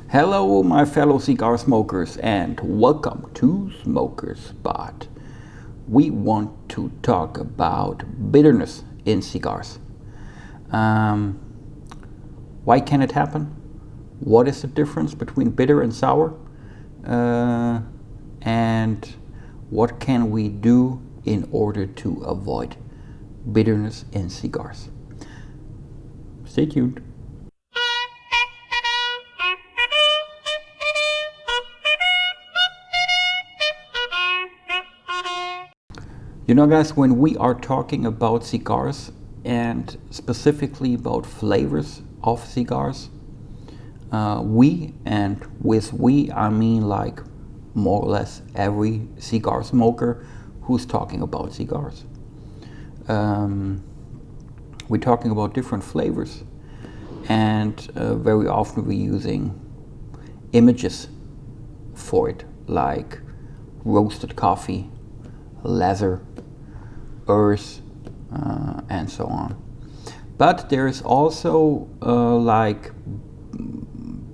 Hello, my fellow cigar smokers, and welcome to Smoker Spot. We want to talk about bitterness in cigars. Why can it happen? What is the difference between bitter and sour? And what can we do in order to avoid bitterness in cigars? Stay tuned. You know, guys, when we are talking about cigars and specifically about flavors of cigars, with we I mean like more or less every cigar smoker who's talking about cigars. We're talking about different flavors, and very often we're using images for it, like roasted coffee, leather, earth, and so on. But there's also like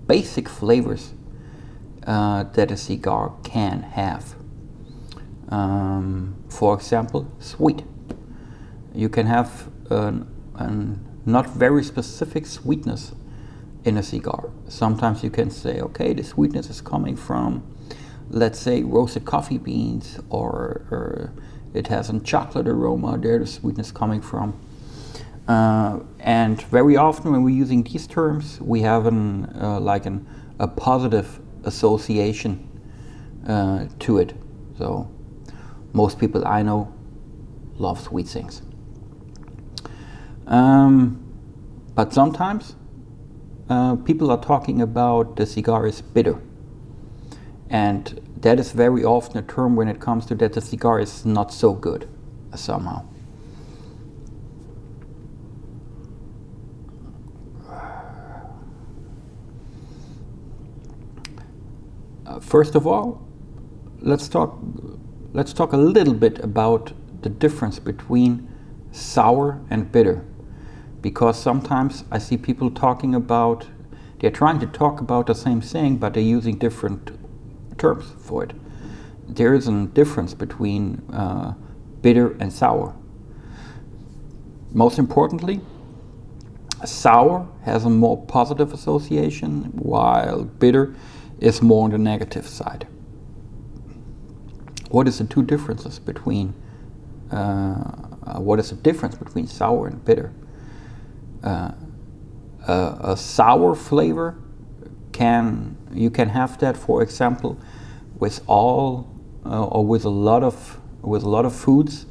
basic flavors that a cigar can have. For example, sweet. You can have a not very specific sweetness in a cigar. Sometimes you can say, okay, the sweetness is coming from, let's say, roasted coffee beans, or it has a chocolate aroma, there the sweetness coming from. And very often when we're using these terms, we have a positive association to it. So most people I know love sweet things. But sometimes people are talking about the cigar is bitter. And that is very often a term when it comes to that the cigar is not so good somehow. First of all, let's talk a little bit about the difference between sour and bitter, because sometimes I see people talking about, they're trying to talk about the same thing, but they're using different terms for it. There is a difference between bitter and sour. Most importantly, sour has a more positive association, while bitter is more on the negative side. What is the two differences between what is the difference between sour and bitter? A sour flavor you can have that, for example, with all or with a lot of foods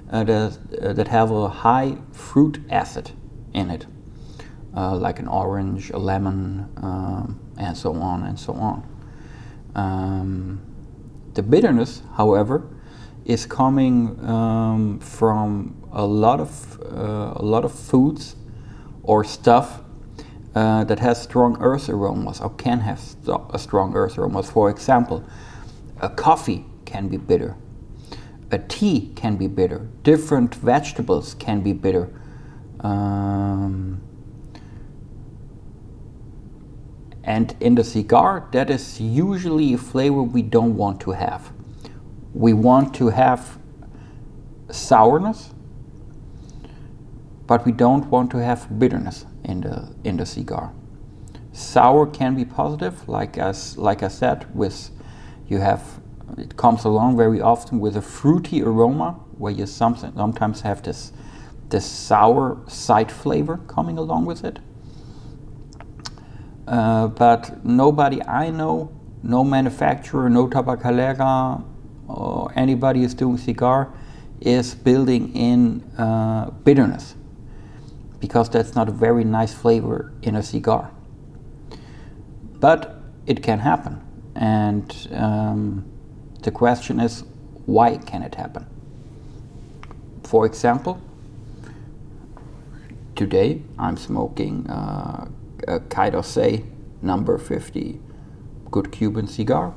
that have a high fruit acid in it, like an orange, a lemon, and so on and so on. The bitterness, however, is coming from a lot of foods or stuff that has strong earth aromas, or can have a strong earth aromas. For example, a coffee can be bitter, a tea can be bitter, different vegetables can be bitter. And in the cigar, that is usually a flavor we don't want to have. We want to have sourness, but we don't want to have bitterness in the cigar. Sour can be positive, like I said, it comes along very often with a fruity aroma, where you sometimes have this sour side flavor coming along with it. But nobody I know, no manufacturer, no tabacalera, or anybody is doing cigar, is building in bitterness, because that's not a very nice flavor in a cigar. But it can happen, and the question is, why can it happen? For example, today I'm smoking a Cigars number 50 good Cuban cigar.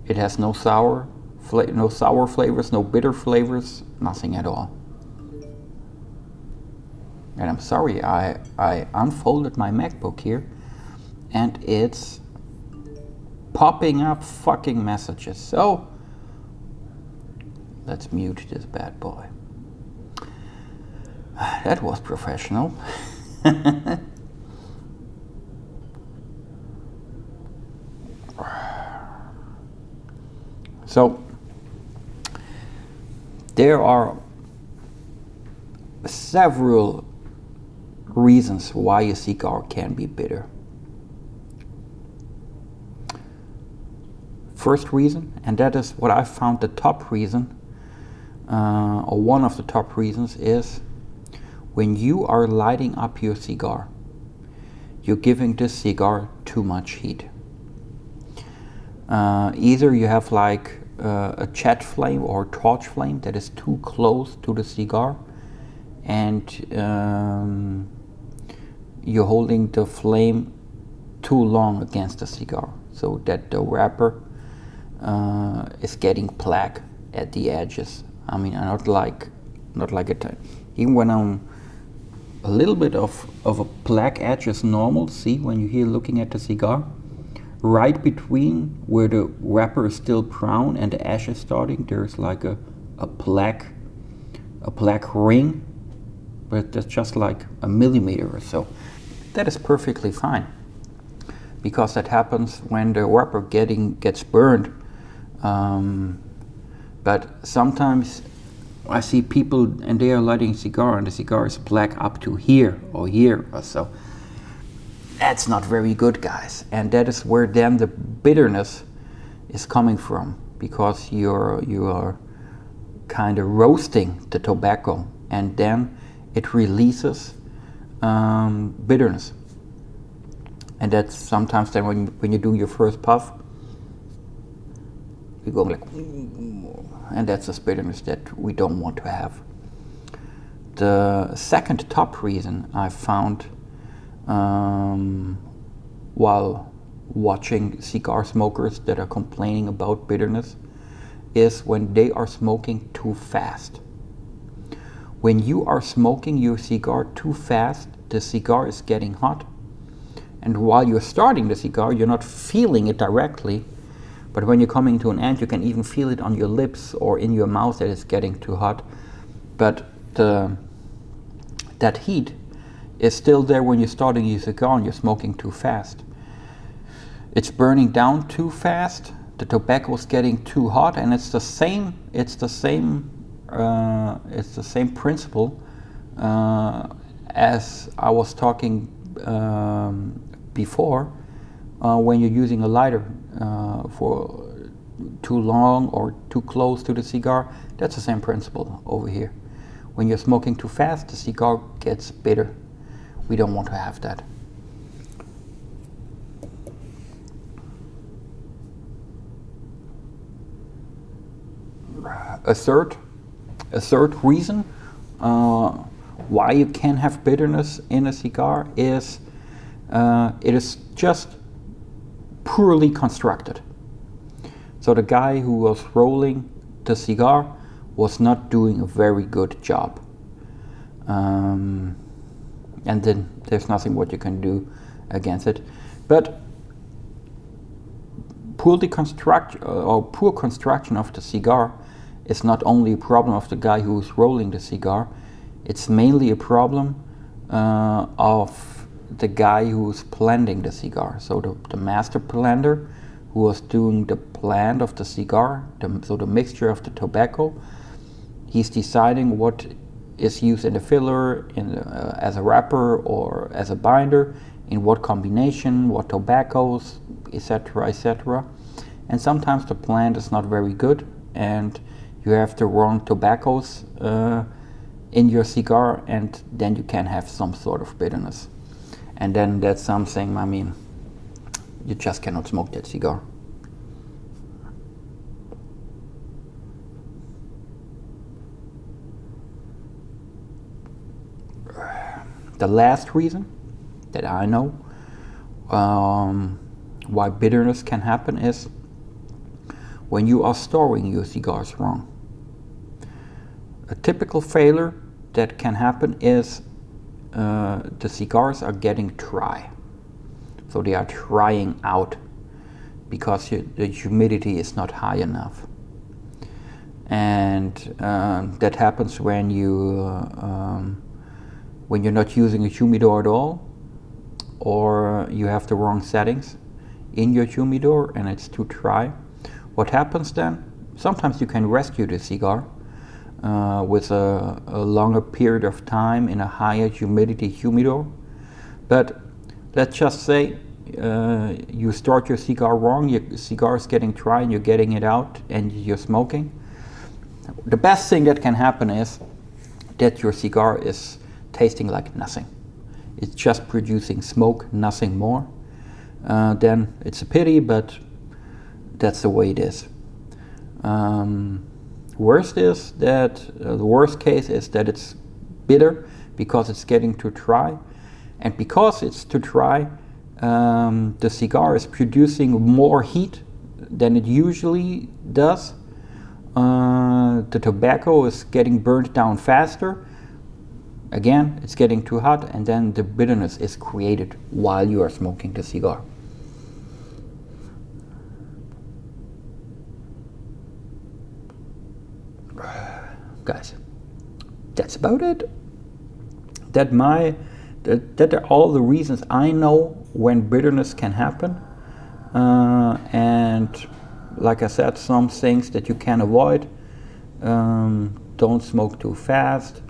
It has no sour flavors, no bitter flavors, nothing at all. And I'm sorry, I unfolded my MacBook here, and it's popping up fucking messages. So let's mute this bad boy. That was professional. So there are several reasons why a cigar can be bitter. First reason, and that is what I found the top reason, or one of the top reasons, is when you are lighting up your cigar, you're giving this cigar too much heat. Either you have like a jet flame or torch flame that is too close to the cigar, and you're holding the flame too long against the cigar, so that the wrapper is getting black at the edges. I mean, not like a time. Even when I'm a little bit of a black edge is normal. See, when you're here looking at the cigar, right between where the wrapper is still brown and the ash is starting, there's like a black ring, but that's just like a millimeter or so. That is perfectly fine, because that happens when the wrapper gets burned. But sometimes I see people and they are lighting a cigar and the cigar is black up to here or so. That's not very good, guys, and that is where then the bitterness is coming from, because you are kind of roasting the tobacco, and then it releases bitterness, and that's sometimes then when you do your first puff, you go like, and that's this bitterness that we don't want to have. The second top reason I found while watching cigar smokers that are complaining about bitterness is when they are smoking too fast. When you are smoking your cigar too fast, the cigar is getting hot, and while you're starting the cigar, you're not feeling it directly, but when you're coming to an end, you can even feel it on your lips or in your mouth that it's getting too hot. But that heat is still there when you're starting your cigar and you're smoking too fast. It's burning down too fast, the tobacco is getting too hot, and it's the same principle as I was talking before, when you're using a lighter for too long or too close to the cigar. That's the same principle over here. When you're smoking too fast, the cigar gets bitter. We don't want to have that. A third reason why you can have bitterness in a cigar is it is just poorly constructed. So the guy who was rolling the cigar was not doing a very good job. And then there's nothing what you can do against it. But poor construction of the cigar is not only a problem of the guy who's rolling the cigar, it's mainly a problem of the guy who's blending the cigar. So the master blender who was doing the blend of the cigar, so the mixture of the tobacco, he's deciding what is used in the filler, as a wrapper or as a binder, in what combination, what tobaccos, etc., etc. And sometimes the blend is not very good, and you have the wrong tobaccos in your cigar, and then you can have some sort of bitterness. And then that's something, I mean, you just cannot smoke that cigar. The last reason that I know why bitterness can happen is when you are storing your cigars wrong. A typical failure that can happen is the cigars are getting dry. So they are drying out because the humidity is not high enough. And that happens when you're not using a humidor at all, or you have the wrong settings in your humidor and it's too dry. What happens then? Sometimes you can rescue the cigar with a longer period of time in a higher humidity humidor. But let's just say you start your cigar wrong, your cigar is getting dry and you're getting it out and you're smoking. The best thing that can happen is that your cigar is tasting like nothing. It's just producing smoke, nothing more. Then it's a pity, but that's the way it is. Worst is that the worst case is that it's bitter because it's getting too dry, and because it's too dry, the cigar is producing more heat than it usually does. The tobacco is getting burnt down faster. Again, it's getting too hot, and then the bitterness is created while you are smoking the cigar. Guys, that's about it. That are all the reasons I know when bitterness can happen, and like I said, some things that you can avoid. Don't smoke too fast.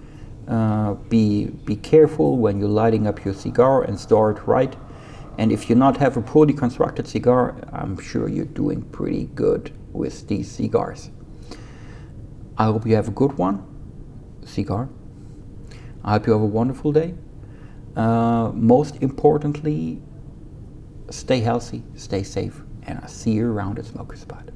Be careful when you're lighting up your cigar and store it right. And if you not have a poorly constructed cigar, I'm sure you're doing pretty good with these cigars. I hope you have a good cigar. I hope you have a wonderful day. Most importantly, stay healthy, stay safe, and I'll see you around at Smoker Spot.